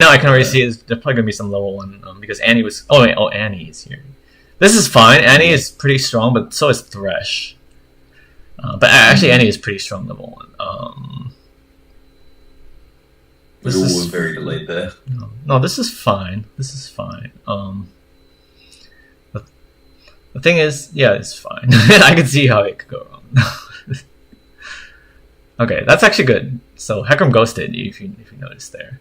Now I can already see there's probably gonna be some level 1 because Annie was. Oh wait, oh Annie is here. This is fine. Annie is pretty strong, but so is Thresh. But actually, Annie is pretty strong level 1. This is very delayed there. No, this is fine. This is fine. The thing is, yeah, it's fine. I can see how it could go wrong. Okay, that's actually good. So Hecarim ghosted you if you noticed there.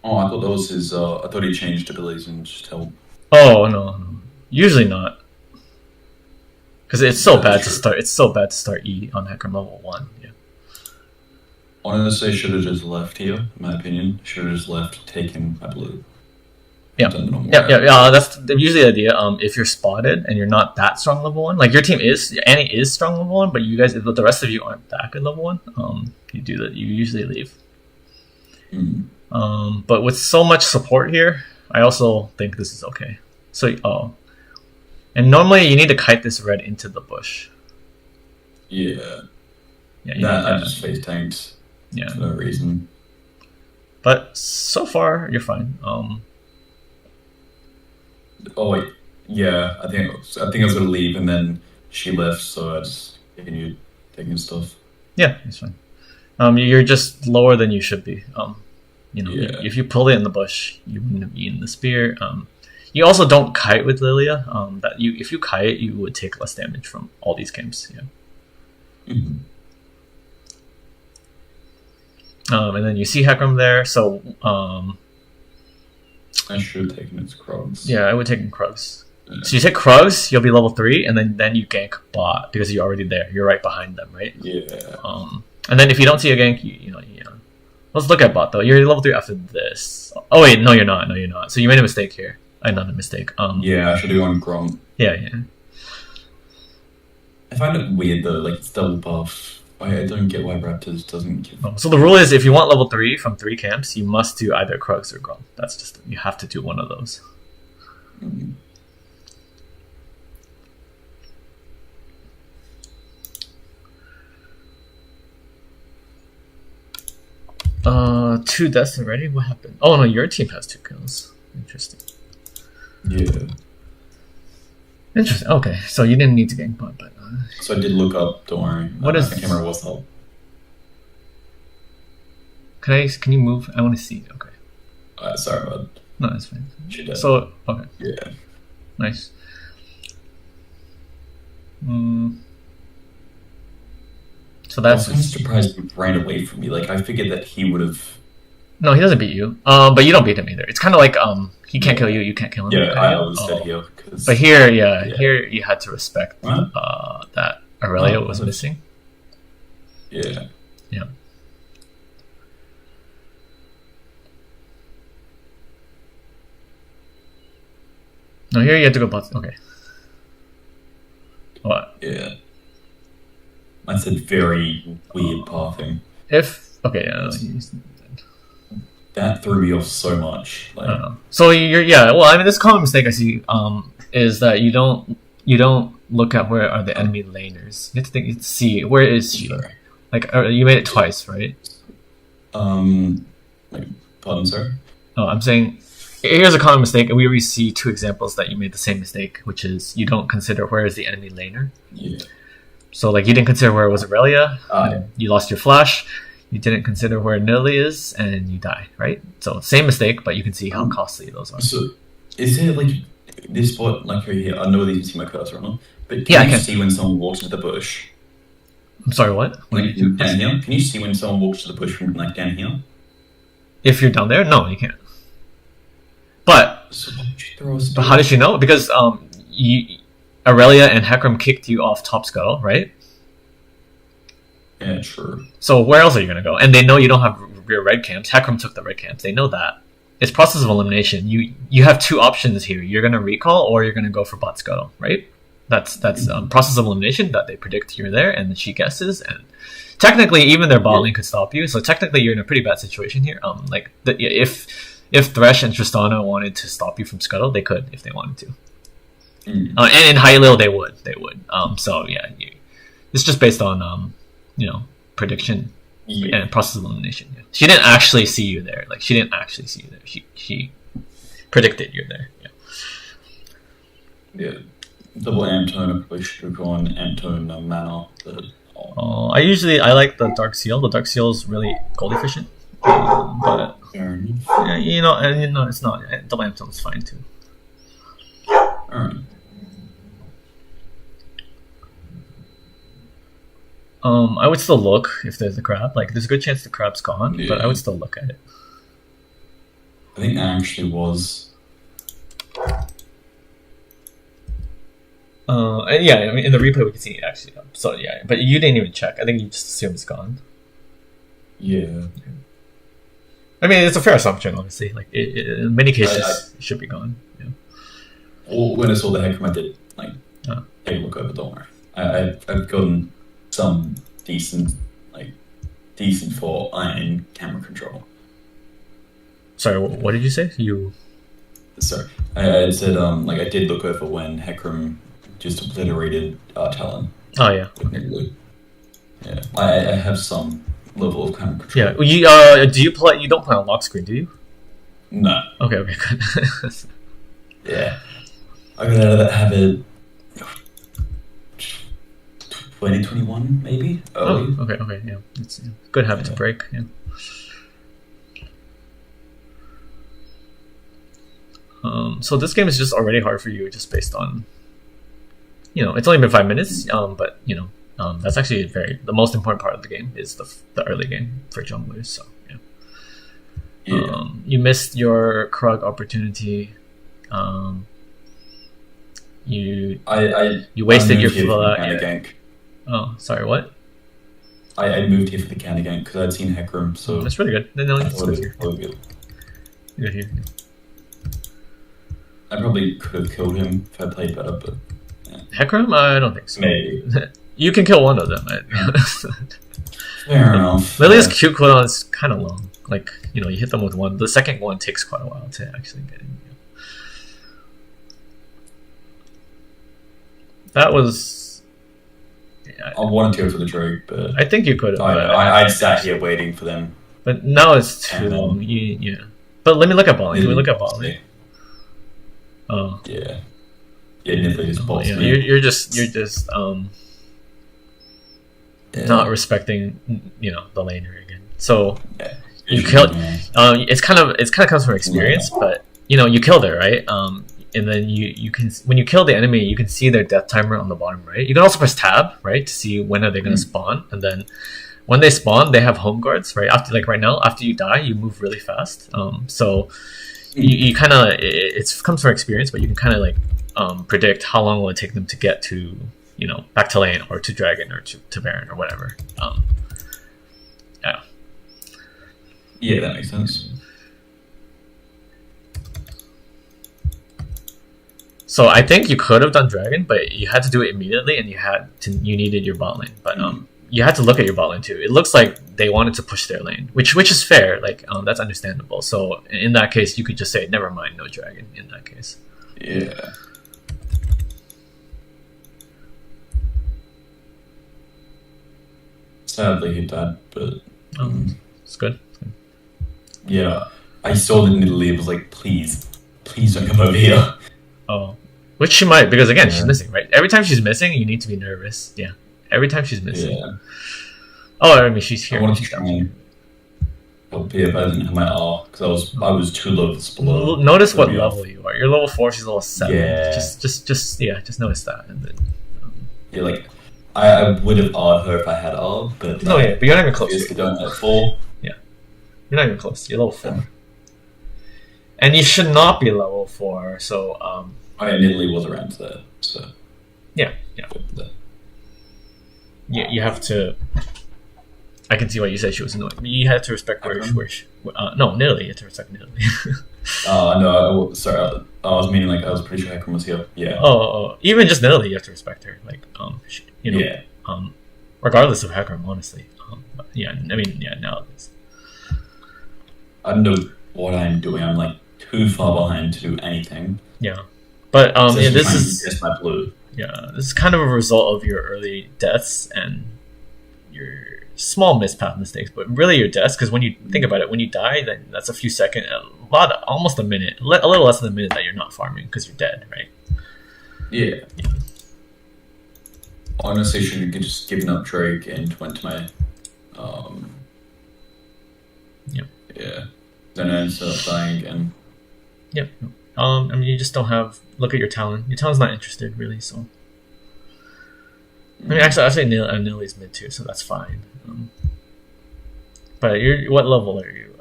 Oh, I thought that was his. I thought he changed abilities and just helped. Oh no, usually not. Because it's so bad to start. It's so bad to start E on Hecarim level 1. Yeah. Honestly, should have just left here. In my opinion, should have just left. Take him, I believe. Yeah. That's usually the idea. If you're spotted and you're not that strong level 1, like your team is, Annie is strong level 1, but you guys, the rest of you aren't that good level 1. You do that. You usually leave. But with so much support here, I also think this is okay. So, and normally you need to kite this red into the bush. Yeah. Yeah. I just face tanked. Yeah. For no reason. But so far, you're fine. Oh wait, yeah. I think I was gonna leave, and then she left, so I just continued taking stuff. Yeah, it's fine. You're just lower than you should be. If you pull it in the bush, you wouldn't have eaten the spear. You also don't kite with Lillia. If you kite, you would take less damage from all these camps. Yeah. And then you see Hecarim there, so I should have taken its Krugs. Yeah, I would take Krugs. Yeah. So you take Krugs, you'll be level 3, and then you gank bot because you're already there. You're right behind them, right? Yeah. And then if you don't see a gank, you know. Let's look at bot though. You're level 3 after this. Oh wait, no, you're not. No, you're not. So you made a mistake here. Not a mistake. Yeah, I should do on Grom. Yeah. I find it weird though. Like it's double buff. I don't get why Raptors doesn't give. So the rule is, if you want level 3 from 3 camps, you must do either Krugs or Grom. That's just, you have to do one of those. 2 deaths already? What happened? Oh no, your team has 2 kills. Interesting. Yeah. Interesting. Okay, so you didn't need to gank bot, but. So I did look up. Don't worry. What is? I can't remember what's the. Can you move? I want to see. Okay. Sorry, bud. No, that's fine. She did. So okay. Yeah. Nice. So that's. I'm surprised he ran away from me. Like I figured that he would have. No, he doesn't beat you. But you don't beat him either. It's kind of like he can't kill you, you can't kill him. Yeah, I always said here. But here, here you had to respect that Aurelia was missing. Yeah. Yeah. No, here you have to go bot. Okay. What? Yeah. I said very weird pathing. That threw me off so much. Like, I don't know. So well, I mean, this common mistake I see is that you don't look at where are the enemy laners. You have to see where is she. Sorry. Like you made it twice, right? Like, pardon, sir. Oh, I'm saying here's a common mistake, and we already see 2 examples that you made the same mistake, which is you don't consider where is the enemy laner. Yeah. So like you didn't consider where it was Aurelia, you lost your flash. You didn't consider where Nilly is, and you die, right? So same mistake, but you can see how costly those are. So is there like this spot like over here? I know that you can see my cursor on it, but can you see when someone walks into the bush? I'm sorry, what? Like down here? Can you see when someone walks to the bush from like down here? If you're down there, no, you can't. But how did you know? Because Aurelia and Hecarim kicked you off top scuttle, right? Yeah, true. So where else are you going to go? And they know you don't have rear red camps. Hecarim took the red camps. They know that. It's process of elimination. You have 2 options here. You're going to recall or you're going to go for bot scuttle, right? That's process of elimination that they predict you're there and she guesses. And technically, even their bot lane could stop you. So technically, you're in a pretty bad situation here. If Thresh and Tristana wanted to stop you from scuttle, they could if they wanted to. And in Hyliel, they would. So yeah, it's just based on prediction. Yeah. and process of elimination. Yeah. She didn't actually see you there. Like she didn't actually see you there. She predicted you're there. Yeah. Yeah. Double Antone, I probably should have gone Antone Mana. But, I like the Dark Seal. The Dark Seal is really gold efficient. But yeah, it's not. Double Antone is fine too. Alright. I would still look if there's a crab. Like, there's a good chance the crab's gone, but I would still look at it. I think that actually was. Yeah, I mean, in the replay we can see it actually. So yeah, but you didn't even check. I think you just assume it's gone. Yeah. I mean, it's a fair assumption, honestly. Like, in many cases, it should be gone. Yeah. Well, when I saw the Hecarim, I did take a look over. Don't worry. I've gotten some decent for iron camera control. Sorry, what did you say? Sorry, I said I did look over when Hecarim just obliterated Talon. Oh yeah. Yeah, I have some level of camera control. Yeah, you don't play on lock screen, do you? No. Okay, good. Yeah, I'm gonna have it 2021 maybe. Oh, okay, yeah. It's a good habit to break. Yeah. So this game is just already hard for you, just based on, it's only been 5 minutes. But that's actually the most important part of the game is the early game for junglers. So yeah. You missed your Krug opportunity. You wasted your gank. Oh, sorry, what? I moved here for the candy gank because I'd seen Hecarim, so that's really good. No, it's good here. Good here. I probably could have killed him if I played better, but yeah. Hecarim? I don't think so. Maybe. You can kill one of them. Fair enough. Lillia's Q cooldown is kind of long. Like, you hit them with one. The second one takes quite a while to actually get in. That was. I wanted to go for the Drake, but I think you could have. I sat here waiting for them. But now it's too long. Yeah. But let me look at Bali. Let me look at Bali. Oh. Yeah. Yeah, Niffly just bossed me. Me. You're just not respecting the lane here again. So you killed. It's kind of comes from experience, but you killed her, right? And then you can, when you kill the enemy, you can see their death timer on the bottom right. You can also press tab, right, to see when are they going to spawn. And then when they spawn, they have home guards, right? After, like right now, after you die, you move really fast. So you kind of, it comes from experience, but you can kind of like predict how long will it take them to get to, back to lane or to dragon or to Baron or whatever. Yeah. Yeah, that makes sense. So I think you could have done dragon, but you had to do it immediately, and you needed your bot lane. But you had to look at your bot lane too. It looks like they wanted to push their lane, which is fair. Like that's understandable. So in that case, you could just say, never mind, no dragon. In that case, yeah. Sadly, he died, but it's good. Yeah, I saw that Lillia was like, please don't come over here. Oh. Which she might, because again, she's missing, right? Every time she's missing, you need to be nervous. Yeah. Every time she's missing. Yeah. Oh, I mean, she's here. I wanted to try and help here, but I didn't have my R because I was 2 levels below. Notice what level you are. You're level 4, she's level 7. Yeah. Just notice that. And then, yeah, like I would have R'd her if I had R, but but you're not even close. You don't have 4. Yeah. You're not even close. You're level 4. Yeah. And you should not be level 4, so I admittedly was around there, so yeah. You have to. I can see why you said she was annoying. You have to respect where she. No, Natalie. You have to respect Natalie. No, sorry. I was meaning like I was pretty sure Hecarim was here. Yeah. Oh, even just Natalie, you have to respect her. Like, Yeah. Regardless of Hecarim, honestly. Yeah, I mean, yeah, nowadays. I don't know what I'm doing. I'm like too far behind to do anything. Yeah, but this is just my blue. Yeah, this is kind of a result of your early deaths and your small mispath mistakes, but really your deaths. Because when you think about it, when you die, then that's a few seconds, almost a minute, a little less than a minute that you're not farming because you're dead, right? Yeah. Honestly, should have just given up Drake and went to my. Yep. Yeah. Then I ended up dying again. Yep. I mean, you just don't have. Look at your Talon. Your Talon's not interested really, so. I mean, actually, I say Nilly's mid too, so that's fine. But what level are you?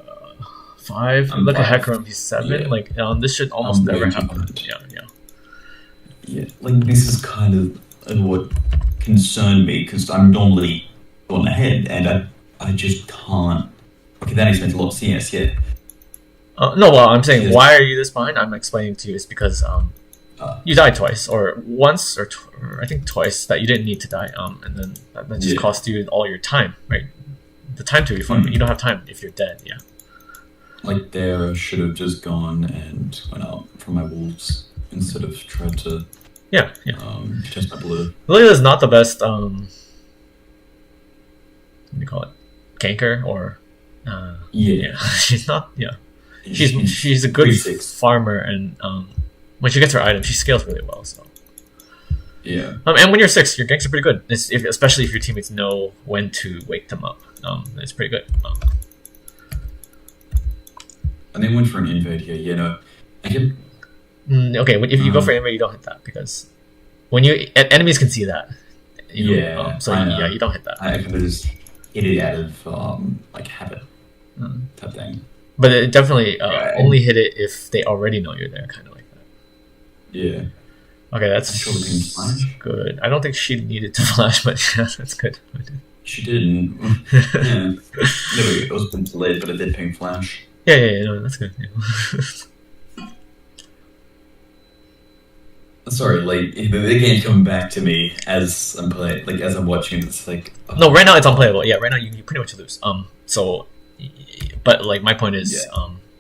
5. Look 5. at Hecarim, he's 7. Yeah. Like, this should almost never happen. Yeah. Like this is kind of what concerned me because I'm normally on ahead, and I just can't. Okay, that makes a lot of CS. Yeah. No, well, I'm saying why are you this behind? I'm explaining to you it's because you died twice, or once, or I think twice that you didn't need to die. And then that just cost you all your time, right? The time to reform. You don't have time if you're dead. Yeah. Like there, I should have just gone and went out from my wolves instead of tried to. Yeah. Test my blue. Lillia is not the best. What do you call it? Ganker or. Yeah. She's not. Yeah. She's a good farmer, and when she gets her items, she scales really well. So yeah. And when you're 6, your ganks are pretty good. Especially if your teammates know when to wake them up. It's pretty good. And they went for an invade here. You know, I can. Okay, if you go for invade, you don't hit that because when enemies can see that. You don't hit that. I kind of just hit it out of like habit type thing. But it definitely only hit it if they already know you're there, kind of like that. Yeah. Okay, that's good. I don't think she needed to flash, but yeah, that's good. She didn't. Yeah. It was been delayed, but it did ping flash. Yeah, no, that's good. Yeah. Sorry, like the game's coming back to me as I'm playing, like as I'm watching. It's like no, right now it's unplayable. Yeah, right now you pretty much lose. So, but like my point is,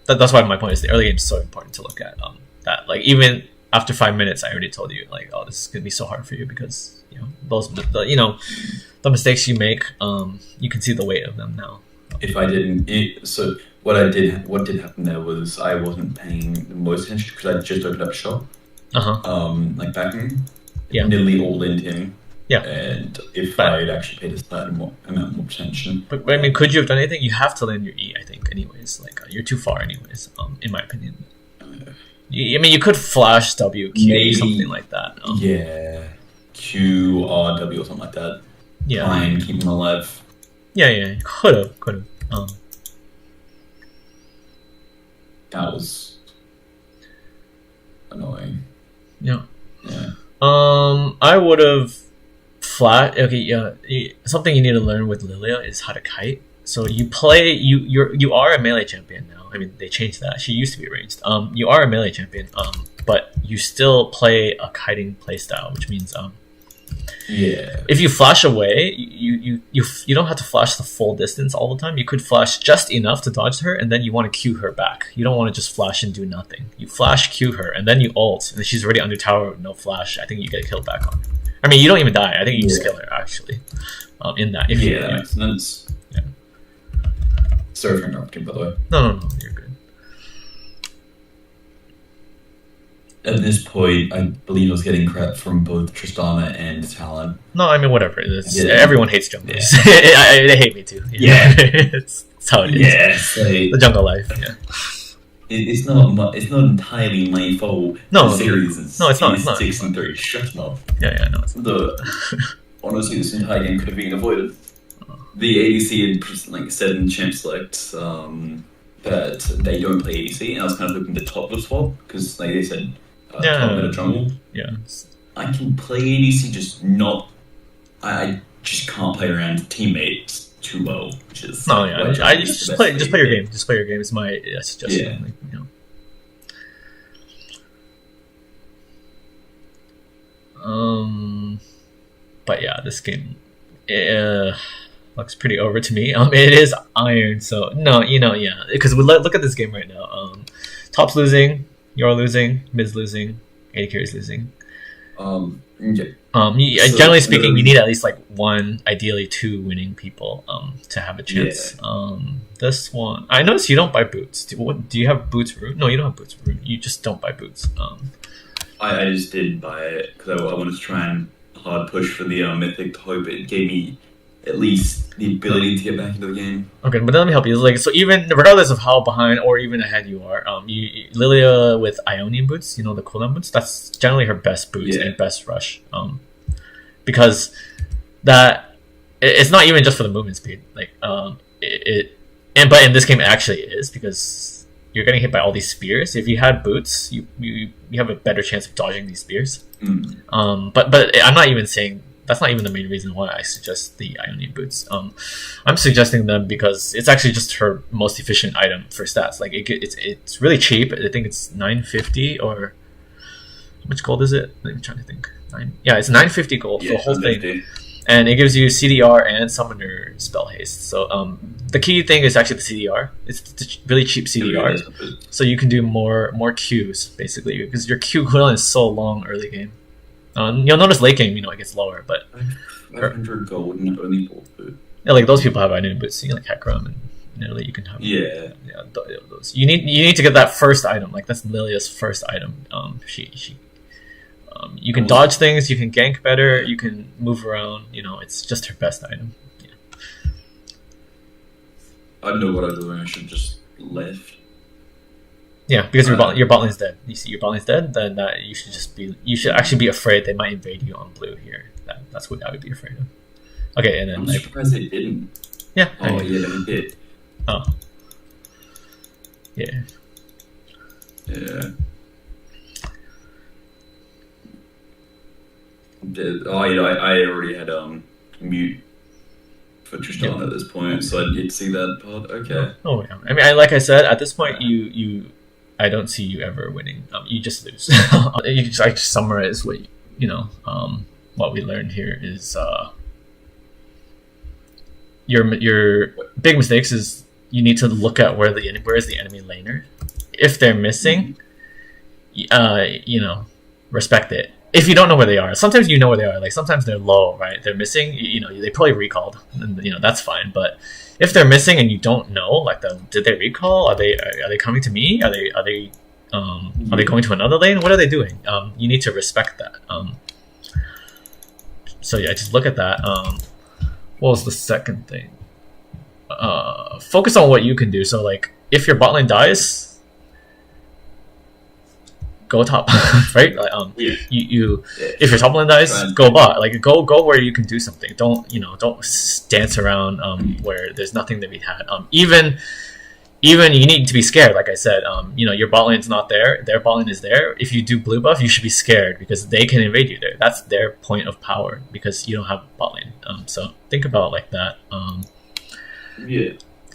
that's why my point is the early game is so important to look at. That like even after 5 minutes, I already told you like, oh, this is gonna be so hard for you because the mistakes you make, you can see the weight of them now. If I didn't, so what did happen there was I wasn't paying the most attention because I just opened up shop. Like backing, nearly all in him. Yeah. And if I'd actually paid a certain amount more attention. But I mean, could you have done anything? You have to land your E, I think, anyways. Like, you're too far anyways, in my opinion. I mean, you could flash W, Q, maybe, something like that. Yeah. Q, R, W, or something like that. Yeah. Try and keep him alive. Yeah. Could have. That was annoying. Yeah. Yeah. I would have flat. Okay, yeah. Something you need to learn with Lillia is how to kite. So you play. You are a melee champion now. I mean, they changed that. She used to be ranged. You are a melee champion. But you still play a kiting playstyle, which means yeah. If you flash away, you don't have to flash the full distance all the time. You could flash just enough to dodge her, and then you want to Q her back. You don't want to just flash and do nothing. You flash Q her, and then you ult, and she's already under tower with no flash. I think you get killed back on her. I mean, you don't even die. I think you just kill her actually. In that, that makes sense. Yeah. Sorry for interrupting, by the way. No, you're good. At this point, I believe I was getting crap from both Tristana and Talon. No, I mean, whatever. Everyone hates junglers. Yeah. They hate me too. Yeah. It's how it is. Yeah, the jungle life. Yeah. It's not entirely my fault. No, the series is it's not. 6 and 3. Shut up. Yeah, no. It's not. Honestly, this entire game could have been avoided. The ADC had said in Champ Select that they don't play ADC, and I was kind of looking at the top of swap because they said top mid jungle. Yeah. I can play ADC, just not. I just can't play around teammates too well, which is I just play your game. Just play your game is my suggestion. But yeah, this game looks pretty over to me. It is iron, so because we look at this game right now. Top's losing, you're losing, mid's losing, AD carry's losing. Yeah. Generally speaking, you need at least like one, ideally two winning people to have a chance. Yeah. This one, I noticed you don't buy boots. Do you have boots root? No, you don't have boots root. You just don't buy boots. I just did buy it because I wanted to try and hard push for the mythic to hope it gave me at least the ability to get back into the game. Okay, but let me help you. Like, so even regardless of how behind or even ahead you are, Lillia with Ionian boots, you know, the cooldown boots, that's generally her best boots and best rush. Because that it's not even just for the movement speed. Like, but in this game it actually is, because you're getting hit by all these spears. If you had boots, you have a better chance of dodging these spears. But I'm not even saying. That's not even the main reason why I suggest the Ionian boots. I'm suggesting them because it's actually just her most efficient item for stats. Like it's really cheap. I think it's 950 or how much gold is it? I'm trying to think. It's 950 gold for the whole thing, and it gives you CDR and summoner spell haste. So the key thing is actually the CDR. It's the really cheap CDR, so you can do more Qs basically, because your Q cooldown is so long early game. You'll notice late game, it gets lower, but 500 gold and only 4 food. Yeah, like those people have Ionian boots, like Hecarim and Lillia, you can have. Yeah, those. You need to get that first item. Like that's Lilia's first item. You can dodge things, you can gank better, you can move around. It's just her best item. Yeah. I know what I'm doing. I should just left. Yeah, because your bot lane's dead. You see your bot lane's dead, then you should actually be afraid they might invade you on blue here. That's what I would be afraid of. Okay, and then I'm surprised they didn't. Yeah. Oh yeah, they did. Oh. Yeah. Yeah. I already had mute for Tristan at this point, so I did see that part. Okay. Oh yeah. I mean, like I said, at this point, I don't see you ever winning. You just lose. I just summarize what what we learned here is your big mistakes is you need to look at where is the enemy laner. If they're missing, respect it. If you don't know where they are, sometimes you know where they are. Like sometimes they're low, right? They're missing. They probably recalled, and that's fine. But if they're missing and you don't know, like did they recall? Are they coming to me? Are they going to another lane? What are they doing? You need to respect that. So yeah, just look at that. What was the second thing? Focus on what you can do. So like, if your bot lane dies, go top, right? Like, if your top lane dies, go bot. Like go where you can do something. Don't dance around where there's nothing to be had. Even you need to be scared. Like I said, your bot lane's not there. Their bot lane is there. If you do blue buff, you should be scared because they can invade you there. That's their point of power because you don't have bot lane. So think about it like that.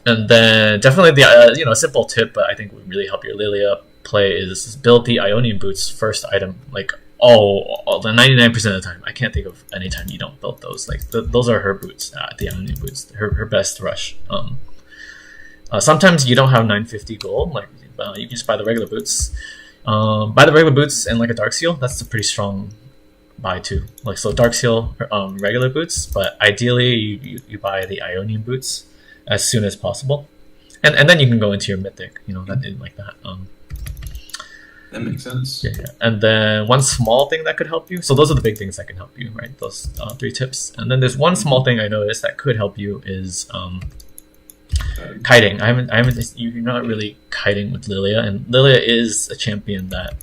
And then definitely the simple tip, but I think would really help your Lillia play is build the Ionian boots first item. Like the 99% of the time, I can't think of any time you don't build those. Like those are her boots, the Ionian boots, her best rush. Sometimes you don't have 950 gold, like you can just buy the regular boots. Buy the regular boots and like a Dark Seal. That's a pretty strong buy too. Like so, Dark Seal, regular boots, but ideally you buy the Ionian boots as soon as possible, and then you can go into your mythic. That like that. That makes sense. Yeah. And then one small thing that could help you. So those are the big things that can help you, right? Those 3 tips. And then there's one small thing I noticed that could help you is kiting. You're not really kiting with Lillia, and Lillia is a champion that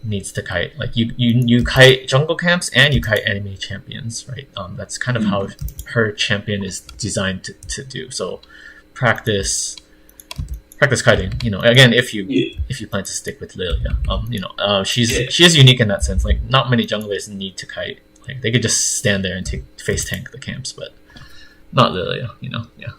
needs to kite. Like you kite jungle camps and you kite enemy champions, right? That's kind of how her champion is designed to do. So practice kiting. Again, if you plan to stick with Lillia, she is unique in that sense. Like not many junglers need to kite. Like they could just stand there and face tank the camps, but not Lillia. Yeah.